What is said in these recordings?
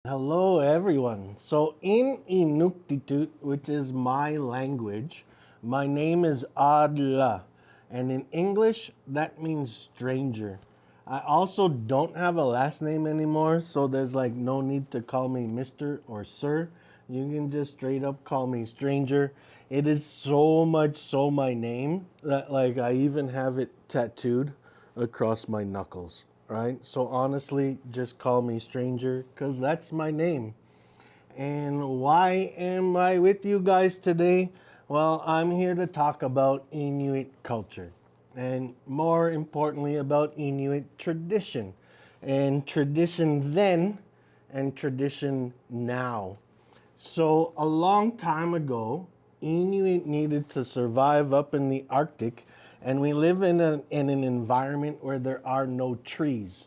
Hello, everyone. So, in Inuktitut, which is my language, my name is Aalla, and in English, that means stranger. I also don't have a last name anymore, so there's like no need to call me Mr. or Sir. You can just straight up call me stranger. It is so much so my name that like I even have it tattooed across my knuckles, right? So honestly, just call me stranger because that's my name. And why am I with you guys today? Well, I'm here to talk about Inuit culture and more importantly about Inuit tradition and tradition then and tradition now. So, a long time ago, Inuit needed to survive up in the Arctic, and we live in an environment where there are no trees.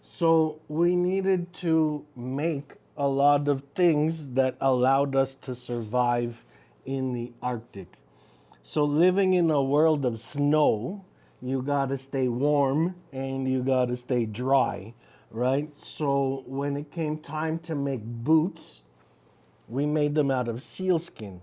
So, we needed to make a lot of things that allowed us to survive in the Arctic. So, living in a world of snow, you gotta stay warm and you gotta stay dry, right? So, when it came time to make boots, we made them out of sealskin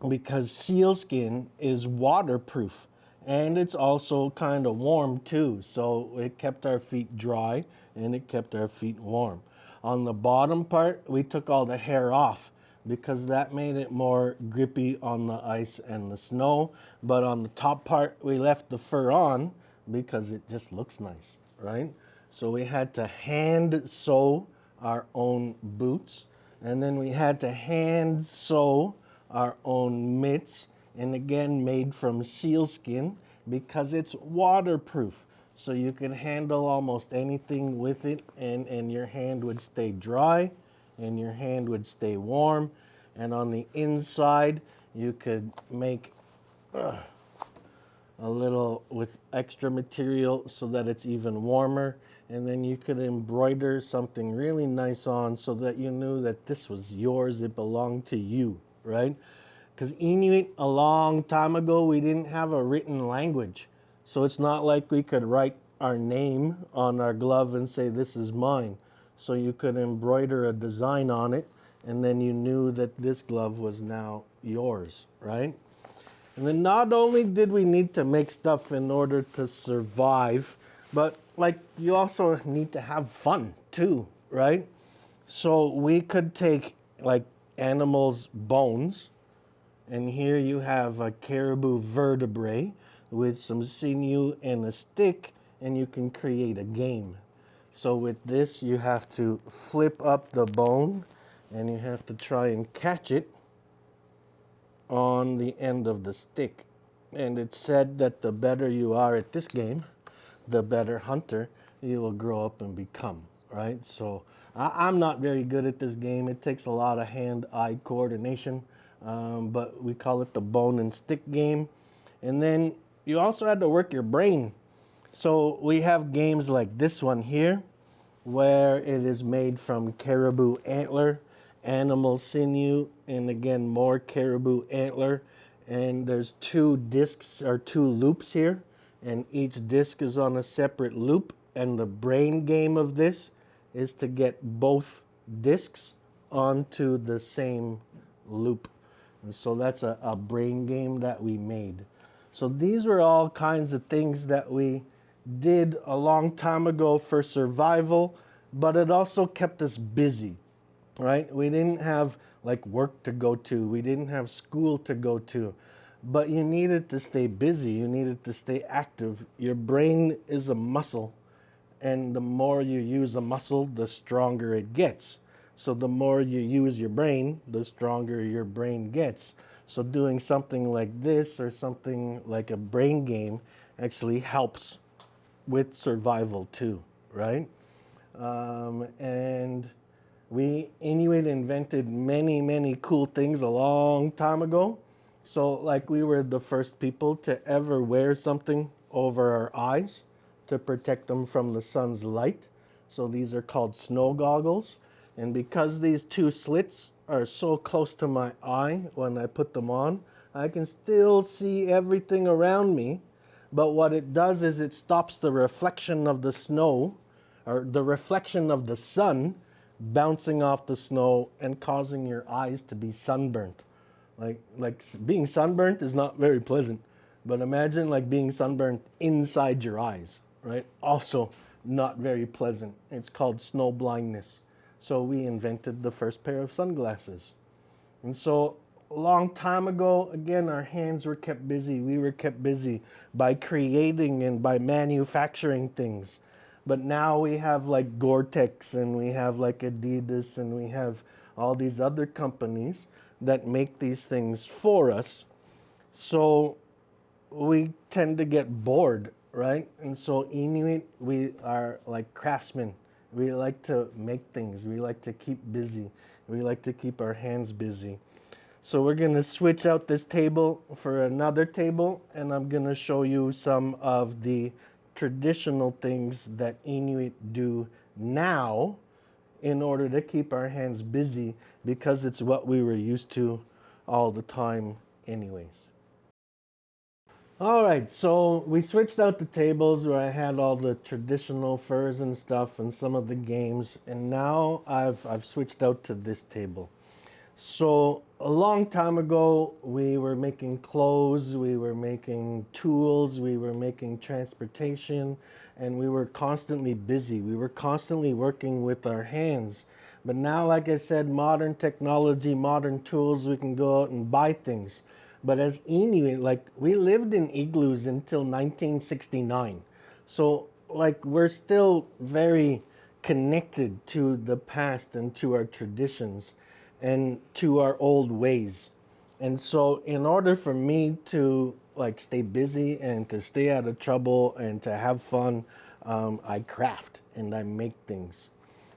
because sealskin is waterproof and it's also kind of warm too. So it kept our feet dry and it kept our feet warm. On the bottom part, we took all the hair off because that made it more grippy on the ice and the snow. But on the top part, we left the fur on because it just looks nice, right? So we had to hand sew our own boots, and then we had to hand sew our own mitts, and again made from sealskin because it's waterproof. So you can handle almost anything with it, and your hand would stay dry and your hand would stay warm. And on the inside, you could make a little with extra material so that it's even warmer, and then you could embroider something really nice on so that you knew that this was yours, it belonged to you, right? Because Inuit, a long time ago, we didn't have a written language, so it's not like we could write our name on our glove and say this is mine. So you could embroider a design on it, and then you knew that this glove was now yours, right? And then not only did we need to make stuff in order to survive, but like you also need to have fun too, right? So we could take like animals' bones, and here you have a caribou vertebrae with some sinew and a stick, and you can create a game. So with this, you have to flip up the bone and you have to try and catch it on the end of the stick. And it's said that the better you are at this game, the better hunter you will grow up and become, right? So I'm not very good at this game. It takes a lot of hand-eye coordination, but we call it the bone and stick game. And then you also had to work your brain. So we have games like this one here, where it is made from caribou antler, animal sinew, and again more caribou antler. And there's two discs or two loops here, and each disc is on a separate loop. And the brain game of this is to get both discs onto the same loop. And so that's a brain game that we made. So these were all kinds of things that we did a long time ago for survival, but it also kept us busy, right? We didn't have like work to go to. We didn't have school to go to, but you needed to stay busy. You needed to stay active. Your brain is a muscle, and the more you use a muscle, the stronger it gets. So the more you use your brain, the stronger your brain gets. So doing something like this or something like a brain game actually helps with survival too, right? And we Inuit invented many, many cool things a long time ago. So like we were the first people to ever wear something over our eyes to protect them from the sun's light. So these are called snow goggles. And because these two slits are so close to my eye when I put them on, I can still see everything around me. But what it does is it stops the reflection of the snow or the reflection of the sun bouncing off the snow and causing your eyes to be sunburnt. Being sunburnt is not very pleasant, but imagine like being sunburnt inside your eyes, right? Also not very pleasant. It's called snow blindness. So we invented the first pair of sunglasses. And so a long time ago, again, our hands were kept busy. We were kept busy by creating and by manufacturing things. But now we have like Gore-Tex and we have like Adidas and we have all these other companies that make these things for us. So we tend to get bored, right? And so Inuit, we are like craftsmen. We like to make things. We like to keep busy. We like to keep our hands busy. So we're going to switch out this table for another table, and I'm going to show you some of the traditional things that Inuit do now in order to keep our hands busy, because it's what we were used to all the time anyways. All right, so we switched out the tables where I had all the traditional furs and stuff and some of the games, and now I've switched out to this table. So a long time ago, we were making clothes, we were making tools, we were making transportation, and we were constantly busy. We were constantly working with our hands. But now, like I said, modern technology, modern tools, we can go out and buy things. But as Inuit, like, we lived in igloos until 1969. So, like, we're still very connected to the past and to our traditions and to our old ways. And so in order for me to like stay busy and to stay out of trouble and to have fun, I craft and I make things.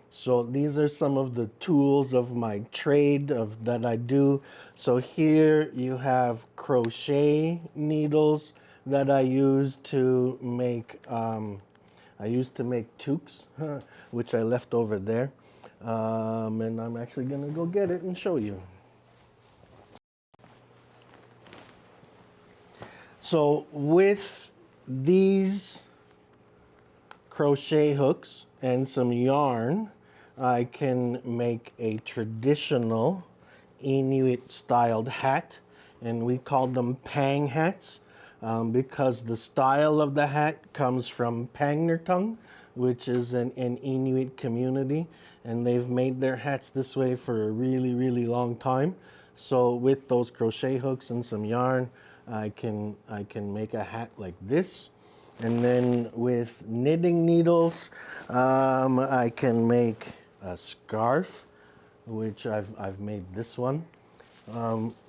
So these are some of the tools of my trade that I do. So here you have crochet needles that I use to make, toques, which I left over there. And I'm actually going to go get it and show you. So with these crochet hooks and some yarn, I can make a traditional Inuit styled hat, and we call them pang hats because the style of the hat comes from Pangnertung, which is an Inuit community, and they've made their hats this way for a really, really long time. So with those crochet hooks and some yarn, I can make a hat like this. And then with knitting needles, I can make a scarf, which I've made this one.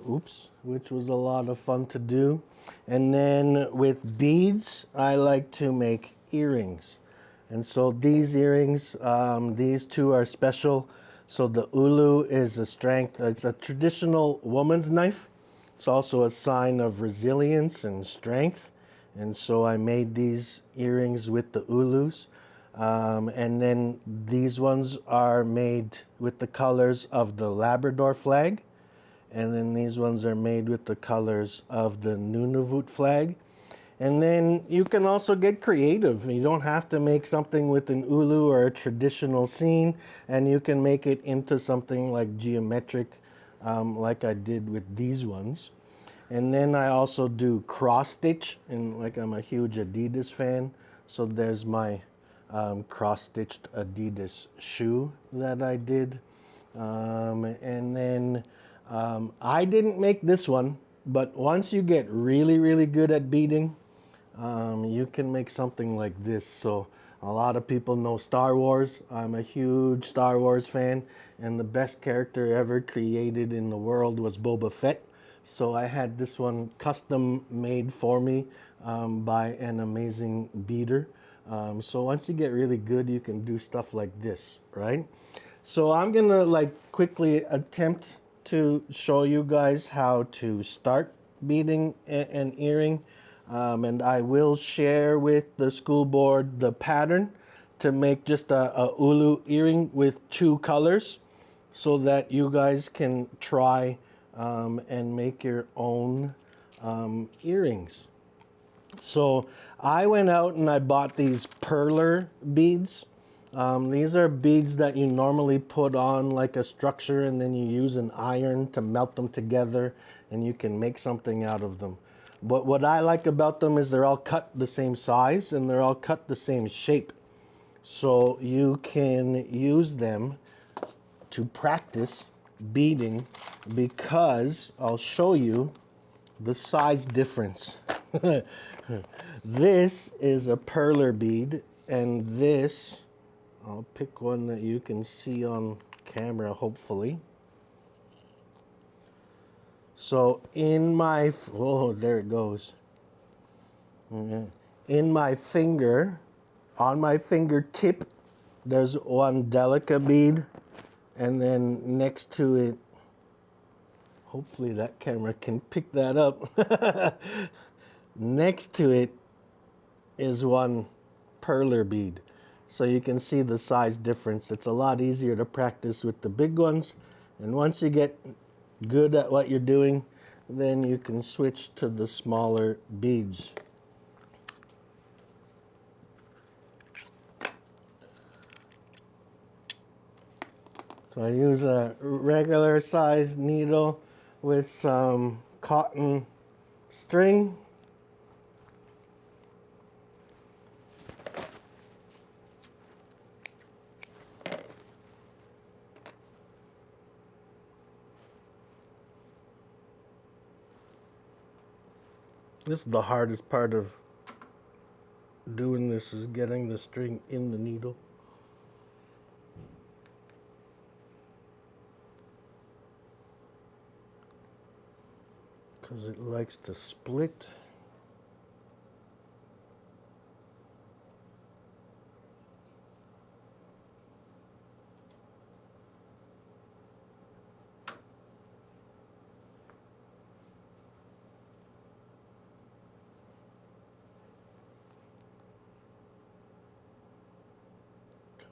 Which was a lot of fun to do. And then with beads, I like to make earrings. And so these earrings, these two are special. So the ulu is a strength. It's a traditional woman's knife. It's also a sign of resilience and strength. And so I made these earrings with the ulus. And then these ones are made with the colors of the Labrador flag. And then these ones are made with the colors of the Nunavut flag. And then you can also get creative. You don't have to make something with an ulu or a traditional scene, and you can make it into something like geometric, like I did with these ones. And then I also do cross stitch, and like I'm a huge Adidas fan, so there's my cross-stitched Adidas shoe that I did. And then I didn't make this one, but once you get really, really good at beading, you can make something like this. So a lot of people know Star Wars. I'm a huge Star Wars fan, and the best character ever created in the world was Boba Fett. So I had this one custom made for me by an amazing beader. So once you get really good, you can do stuff like this, right? So I'm gonna like quickly attempt to show you guys how to start beading an earring. And I will share with the school board the pattern to make just a ulu earring with two colors so that you guys can try and make your own earrings. So I went out and I bought these perler beads. These are beads that you normally put on like a structure, and then you use an iron to melt them together, and you can make something out of them. But what I like about them is they're all cut the same size and they're all cut the same shape. So you can use them to practice beading, because I'll show you the size difference. This is a perler bead, and this, I'll pick one that you can see on camera, hopefully. So in my, oh, there it goes. In my finger, on my fingertip, there's one delica bead, and then next to it, hopefully that camera can pick that up. Next to it is one perler bead. So you can see the size difference. It's a lot easier to practice with the big ones. And once you get good at what you're doing, then you can switch to the smaller beads. So I use a regular size needle with some cotton string. This is the hardest part of doing this, is getting the string in the needle. Because it likes to split.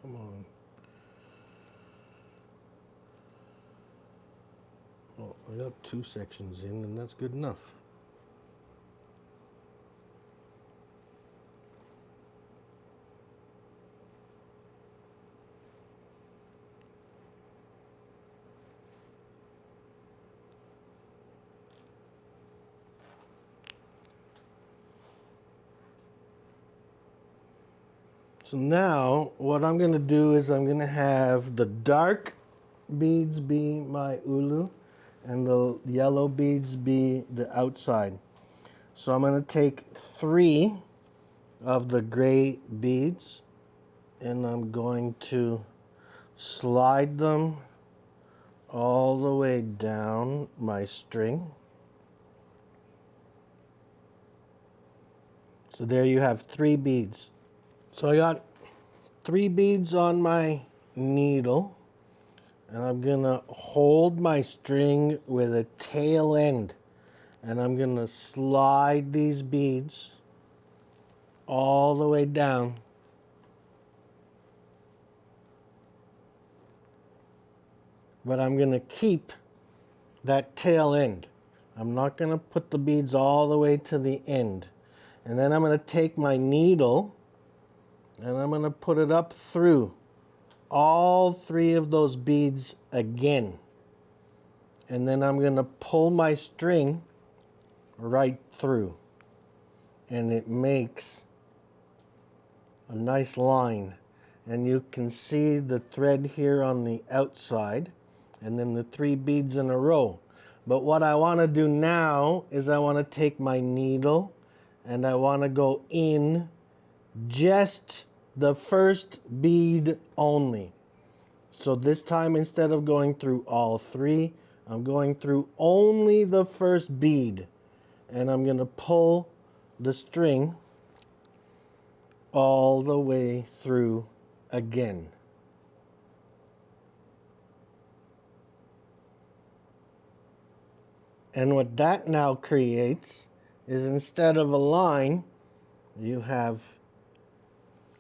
Come on. Oh, I got 2 sections in, and that's good enough. So now what I'm going to do is I'm going to have the dark beads be my ulu and the yellow beads be the outside. So I'm going to take 3 of the gray beads and I'm going to slide them all the way down my string. So there you have 3 beads. So I got 3 beads on my needle, and I'm gonna hold my string with a tail end, and I'm gonna slide these beads all the way down. But I'm gonna keep that tail end. I'm not gonna put the beads all the way to the end. And then I'm gonna take my needle and I'm going to put it up through all 3 of those beads again. And then I'm going to pull my string right through. And it makes a nice line. And you can see the thread here on the outside, and then the 3 beads in a row. But what I want to do now is I want to take my needle and I want to go in just the first bead only. So this time, instead of going through all 3, I'm going through only the first bead, and I'm going to pull the string all the way through again. And what that now creates is, instead of a line, you have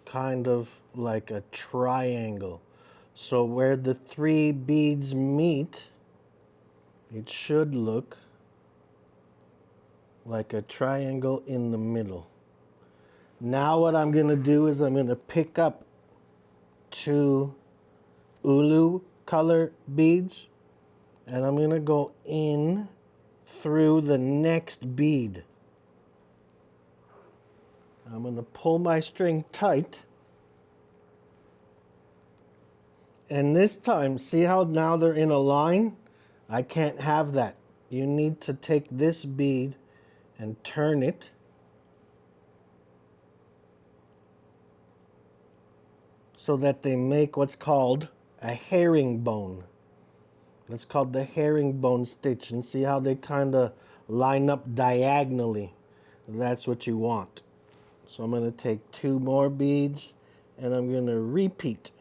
kind of like a triangle. So where the 3 beads meet, it should look like a triangle in the middle. Now what I'm going to do is I'm going to pick up 2 ulu color beads, and I'm going to go in through the next bead. I'm going to pull my string tight, and this time, see how now they're in a line? I can't have that. You need to take this bead and turn it so that they make what's called a herringbone. That's called the herringbone stitch, and see how they kind of line up diagonally. That's what you want. So I'm going to take 2 more beads and I'm going to repeat.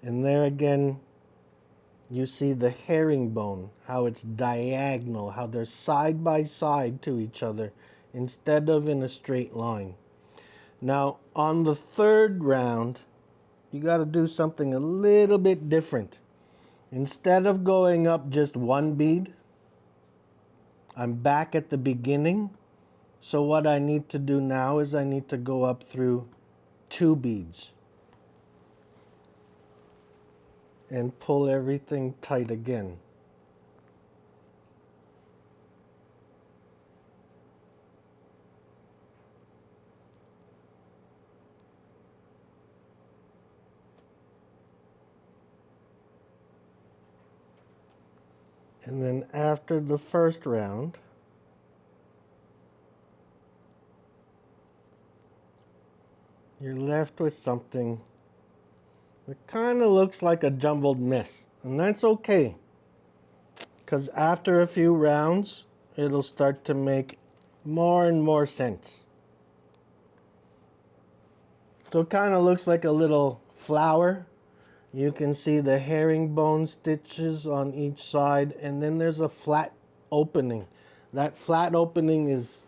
And there again, you see the herringbone, how it's diagonal, how they're side by side to each other instead of in a straight line. Now, on the 3rd round, you got to do something a little bit different. Instead of going up just 1 bead, I'm back at the beginning. So what I need to do now is I need to go up through 2 beads and pull everything tight again. And then after the 1st round, you're left with something that kind of looks like a jumbled mess. And that's okay, because after a few rounds, it'll start to make more and more sense. So it kind of looks like a little flower. You can see the herringbone stitches on each side, and then there's a flat opening. That flat opening is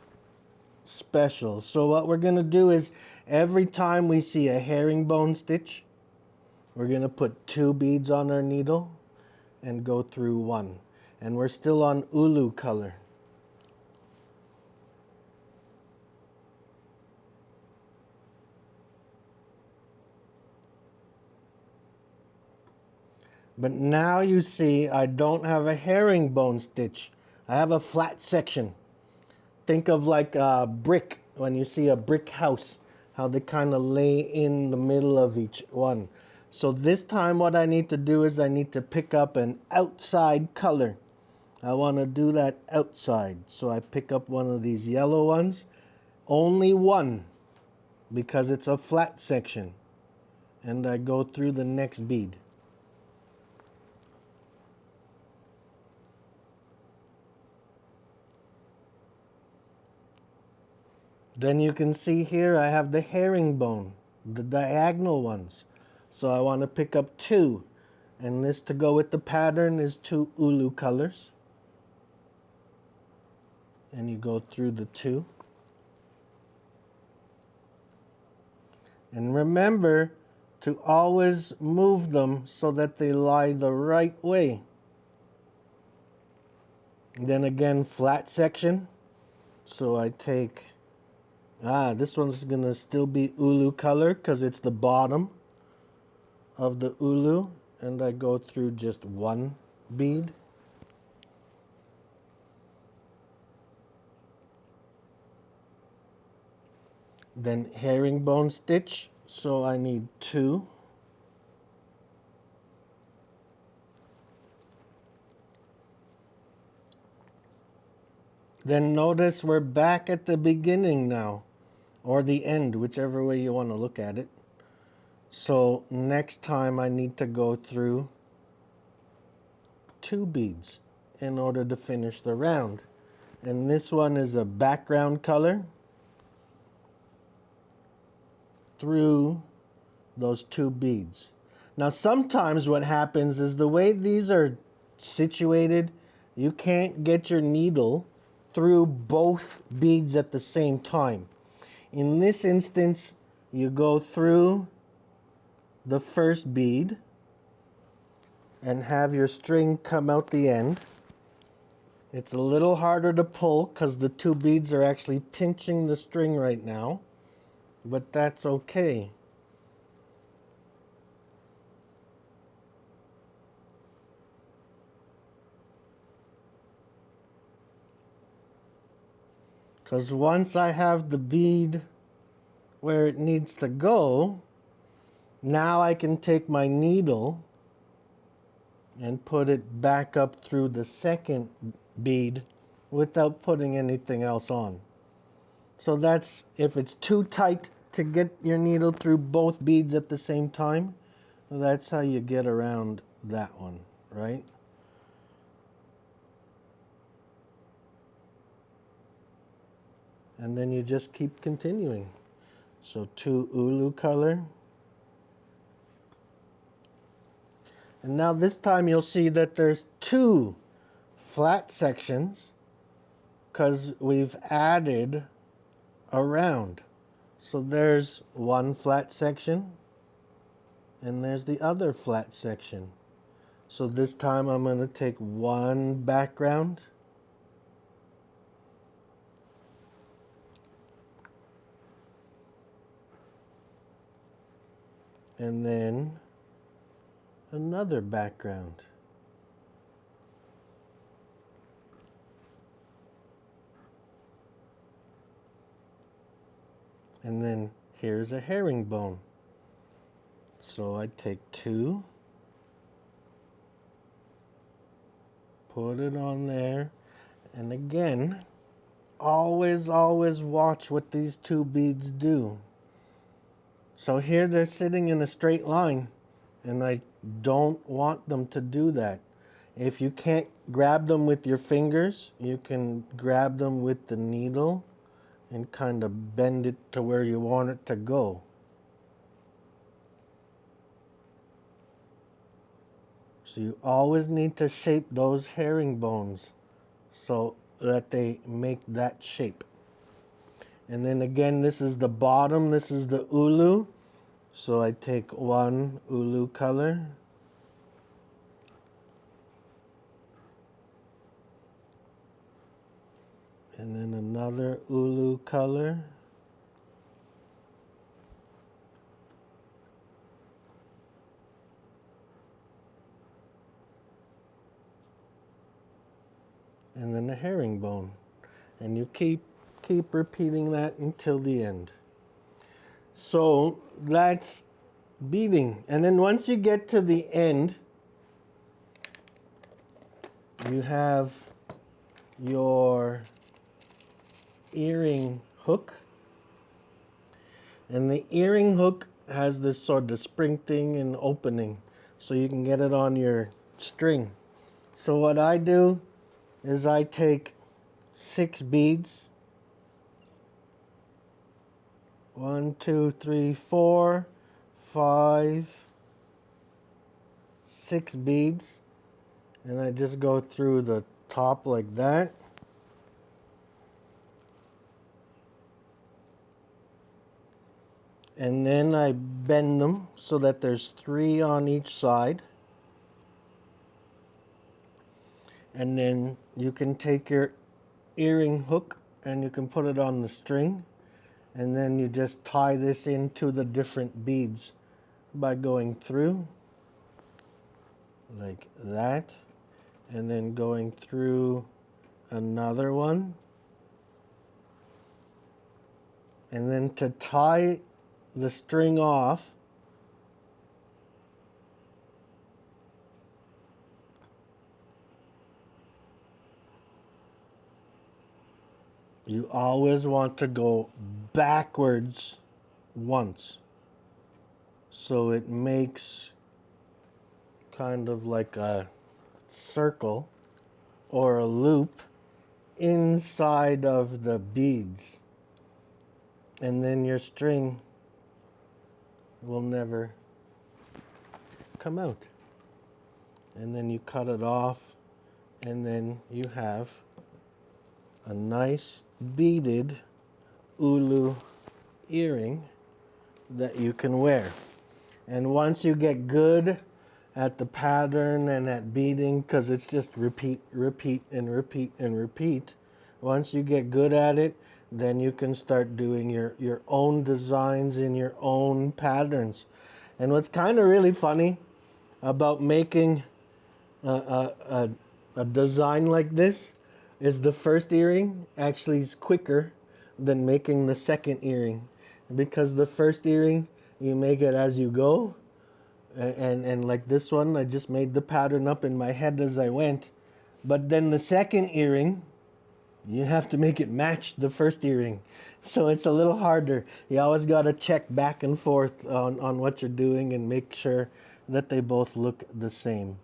special. So what we're going to do is every time we see a herringbone stitch, we're going to put 2 beads on our needle and go through 1. And we're still on ulu color. But now you see I don't have a herringbone stitch. I have a flat section. Think of like a brick, when you see a brick house, how they kind of lay in the middle of each one. So this time what I need to do is I need to pick up an outside color. I want to do that outside. So I pick up one of these yellow ones. Only 1, because it's a flat section. And I go through the next bead. Then you can see here I have the herringbone, the diagonal ones. So I want to pick up 2. And this, to go with the pattern, is 2 ulu colors. And you go through the 2. And remember to always move them so that they lie the right way. Then again, flat section. So I take, this one's going to still be ulu color because it's the bottom of the ulu. And I go through just 1 bead. Then herringbone stitch, so I need 2. Then notice we're back at the beginning now, or the end, whichever way you want to look at it. So next time I need to go through 2 beads in order to finish the round. And this one is a background color through those 2 beads. Now sometimes what happens is the way these are situated, you can't get your needle through both beads at the same time. In this instance, you go through the first bead and have your string come out the end. It's a little harder to pull because the two beads are actually pinching the string right now, but that's okay. Because once I have the bead where it needs to go, now I can take my needle and put it back up through the second bead without putting anything else on. So that's if it's too tight to get your needle through both beads at the same time, that's how you get around that one, right? And then you just keep continuing. So 2 ulu color. And now this time you'll see that there's 2 flat sections because we've added a round. So there's 1 flat section and there's the other flat section. So this time I'm going to take 1 background and then another background. And then here's a herringbone. So I take 2, put it on there, and again, always watch what these 2 beads do. So here they're sitting in a straight line, and I don't want them to do that. If you can't grab them with your fingers, you can grab them with the needle and kind of bend it to where you want it to go. So you always need to shape those herringbones so that they make that shape. And then again, this is the bottom, this is the ulu. So I take 1 ulu color. And then another ulu color. And then a herringbone. And you keep repeating that until the end. So that's beading. And then once you get to the end, you have your earring hook. And the earring hook has this sort of spring thing and opening so you can get it on your string. So what I do is I take 6 beads. 1, 2, 3, 4, 5, 6 beads, and I just go through the top like that. And then I bend them so that there's 3 on each side. And then you can take your earring hook and you can put it on the string. And then you just tie this into the different beads by going through like that, and then going through another one. And then to tie the string off, you always want to go backwards once. So it makes kind of like a circle or a loop inside of the beads. And then your string will never come out. And then you cut it off, and then you have a nice beaded ulu earring that you can wear. And once you get good at the pattern and at beading, because it's just repeat, repeat, and repeat, and repeat. Once you get good at it, then you can start doing your own designs in your own patterns. And what's kind of really funny about making a design like this is the first earring actually is quicker than making the second earring, because the first earring you make it as you go, and like this one I just made the pattern up in my head as I went. But then the second earring, you have to make it match the first earring, so it's a little harder. You always got to check back and forth on what you're doing and make sure that they both look the same.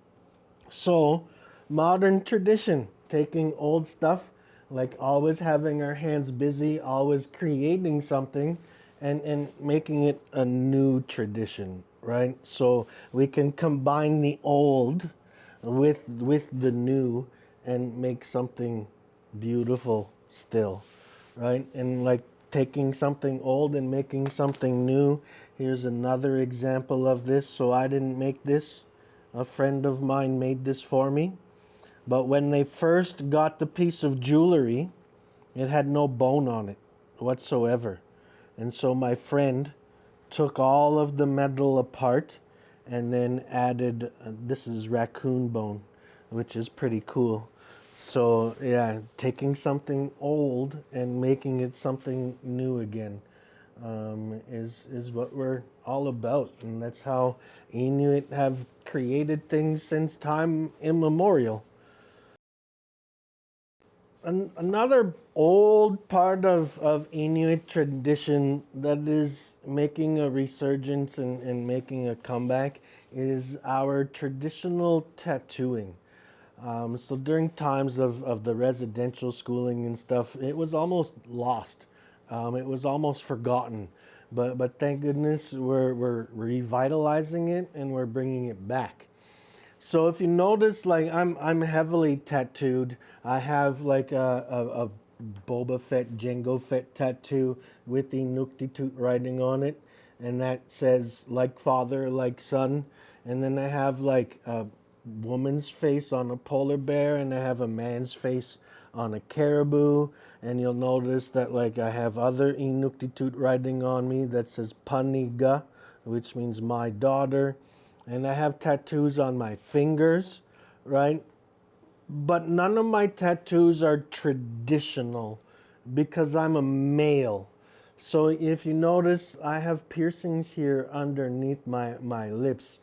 So modern tradition, taking old stuff, like always having our hands busy, always creating something, and making it a new tradition, right? So we can combine the old with the new and make something beautiful still, right? And like taking something old and making something new. Here's another example of this. So I didn't make this. A friend of mine made this for me. But when they first got the piece of jewelry, it had no bone on it whatsoever. And so my friend took all of the metal apart and then added, this is raccoon bone, which is pretty cool. So yeah, taking something old and making it something new again is what we're all about. And that's how Inuit have created things since time immemorial. Another old part of Inuit tradition that is making a resurgence and making a comeback is our traditional tattooing. So during times of the residential schooling and stuff, it was almost lost. It was almost forgotten. But thank goodness we're revitalizing it and we're bringing it back. So if you notice, like I'm heavily tattooed. I have like a Boba Fett, Jango Fett tattoo with the Inuktitut writing on it, and that says like father, like son. And then I have like a woman's face on a polar bear, and I have a man's face on a caribou. And you'll notice that like I have other Inuktitut writing on me that says Paniga, which means my daughter. And I have tattoos on my fingers, right? But none of my tattoos are traditional because I'm a male. So if you notice, I have piercings here underneath my lips.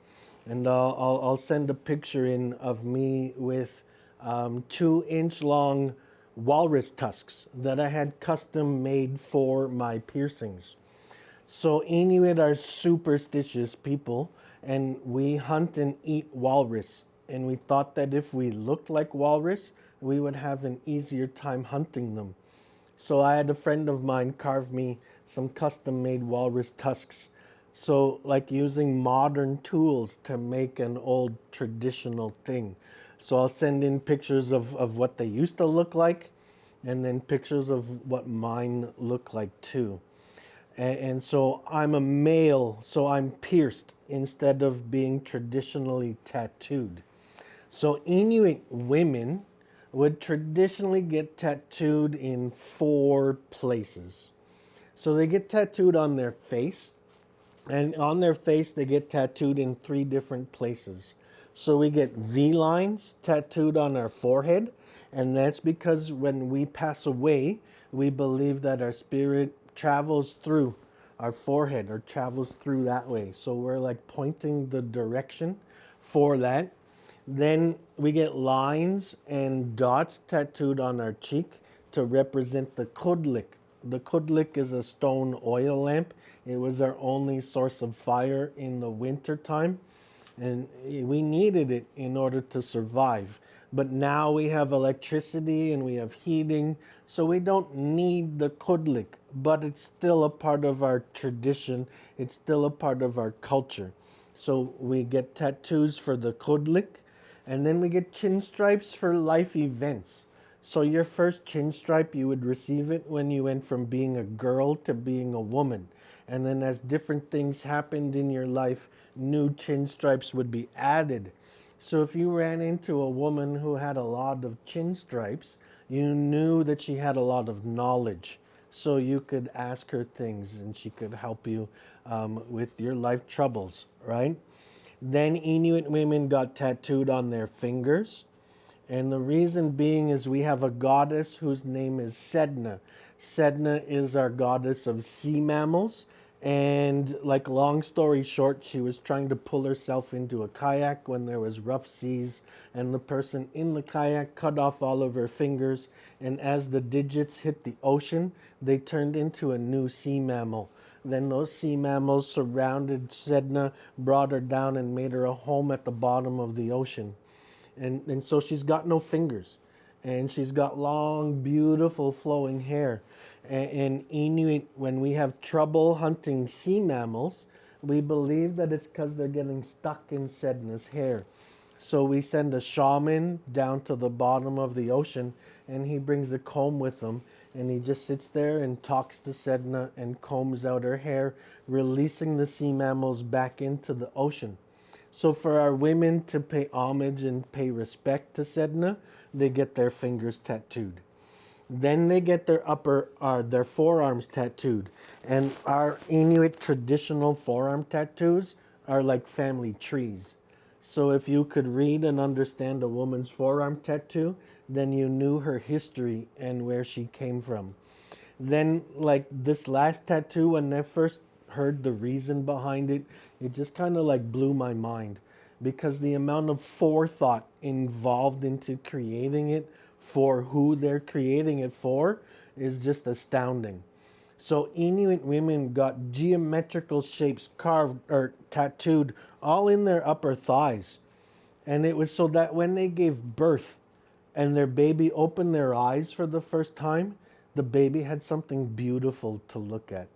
And I'll send a picture in of me with 2-inch long walrus tusks that I had custom made for my piercings. So Inuit are superstitious people, and we hunt and eat walrus. And we thought that if we looked like walrus, we would have an easier time hunting them. So I had a friend of mine carve me some custom-made walrus tusks. So like using modern tools to make an old traditional thing. So I'll send in pictures of what they used to look like, and then pictures of what mine look like too. And so I'm a male, so I'm pierced instead of being traditionally tattooed. So Inuit women would traditionally get tattooed in 4 places. So they get tattooed on their face, and on their face they get tattooed in 3 different places. So we get V lines tattooed on our forehead, and that's because when we pass away, we believe that our spirit travels through our forehead or travels through that way. So we're like pointing the direction for that. Then we get lines and dots tattooed on our cheek to represent the Kudlik. The Kudlik is a stone oil lamp. It was our only source of fire in the winter time, and we needed it in order to survive. But now we have electricity and we have heating, so we don't need the Kudlik, but it's still a part of our tradition. It's still a part of our culture. So we get tattoos for the Kudlik, and then we get chin stripes for life events. So your first chin stripe, you would receive it when you went from being a girl to being a woman. And then as different things happened in your life, new chin stripes would be added. So if you ran into a woman who had a lot of chin stripes, you knew that she had a lot of knowledge. So you could ask her things and she could help you with your life troubles, right? Then Inuit women got tattooed on their fingers. And the reason being is we have a goddess whose name is Sedna. Sedna is our goddess of sea mammals. And like, long story short, she was trying to pull herself into a kayak when there was rough seas, and the person in the kayak cut off all of her fingers, and as the digits hit the ocean, they turned into a new sea mammal. Then those sea mammals surrounded Sedna, brought her down, and made her a home at the bottom of the ocean. And so she's got no fingers, and she's got long, beautiful, flowing hair. And Inuit, when we have trouble hunting sea mammals, we believe that it's because they're getting stuck in Sedna's hair. So we send a shaman down to the bottom of the ocean, and he brings a comb with him, and he just sits there and talks to Sedna and combs out her hair, releasing the sea mammals back into the ocean. So for our women to pay homage and pay respect to Sedna, they get their fingers tattooed. Then they get their forearms tattooed. And our Inuit traditional forearm tattoos are like family trees. So if you could read and understand a woman's forearm tattoo, then you knew her history and where she came from. Then, like, this last tattoo, when I first heard the reason behind it, it just kind of like blew my mind, because the amount of forethought involved into creating it for who they're creating it for is just astounding. So Inuit women got geometrical shapes carved or tattooed all in their upper thighs. And it was so that when they gave birth and their baby opened their eyes for the first time, the baby had something beautiful to look at.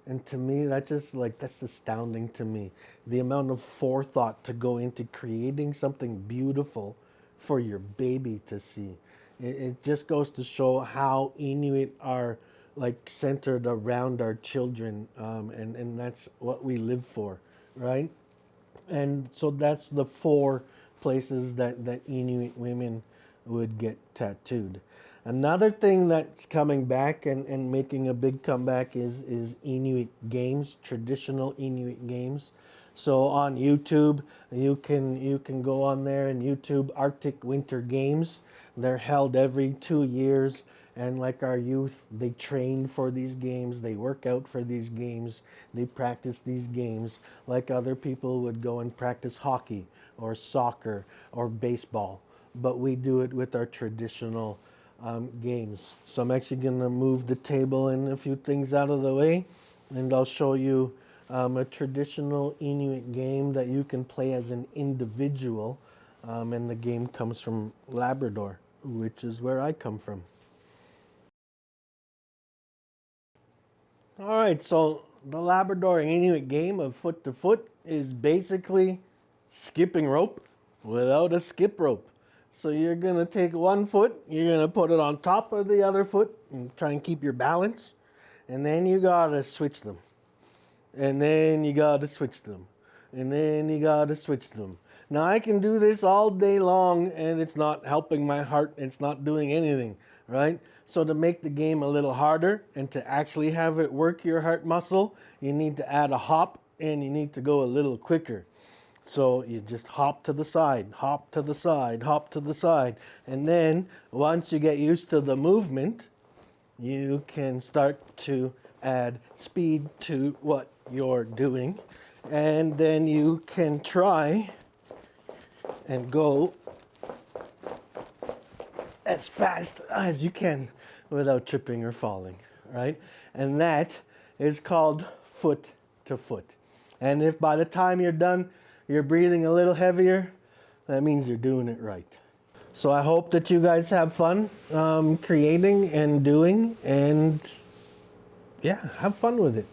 And to me, that's astounding to me. The amount of forethought to go into creating something beautiful for your baby to see. It just goes to show how Inuit are like centered around our children, and that's what we live for, right? And so that's the 4 places that Inuit women would get tattooed. Another thing that's coming back and making a big comeback is Inuit games, traditional Inuit games. So on YouTube, you can go on there and YouTube Arctic Winter Games. They're held every 2 years, and like our youth, they train for these games, they work out for these games, they practice these games like other people would go and practice hockey or soccer or baseball. But we do it with our traditional games. So I'm actually going to move the table and a few things out of the way, and I'll show you a traditional Inuit game that you can play as an individual, and the game comes from Labrador, which is where I come from. All right, so the Labrador Inuit game of foot to foot is basically skipping rope without a skip rope. So you're going to take one foot, you're going to put it on top of the other foot and try and keep your balance. And then you got to switch them. And then you got to switch them. And then you got to switch them. Now I can do this all day long and it's not helping my heart. It's not doing anything, right? So to make the game a little harder and to actually have it work your heart muscle, you need to add a hop and you need to go a little quicker. So you just hop to the side, hop to the side, hop to the side. And then once you get used to the movement, you can start to add speed to what you're doing. And then you can try and go as fast as you can without tripping or falling, right? And that is called foot to foot. And if by the time you're done, you're breathing a little heavier, that means you're doing it right. So I hope that you guys have fun creating and doing, and yeah, have fun with it.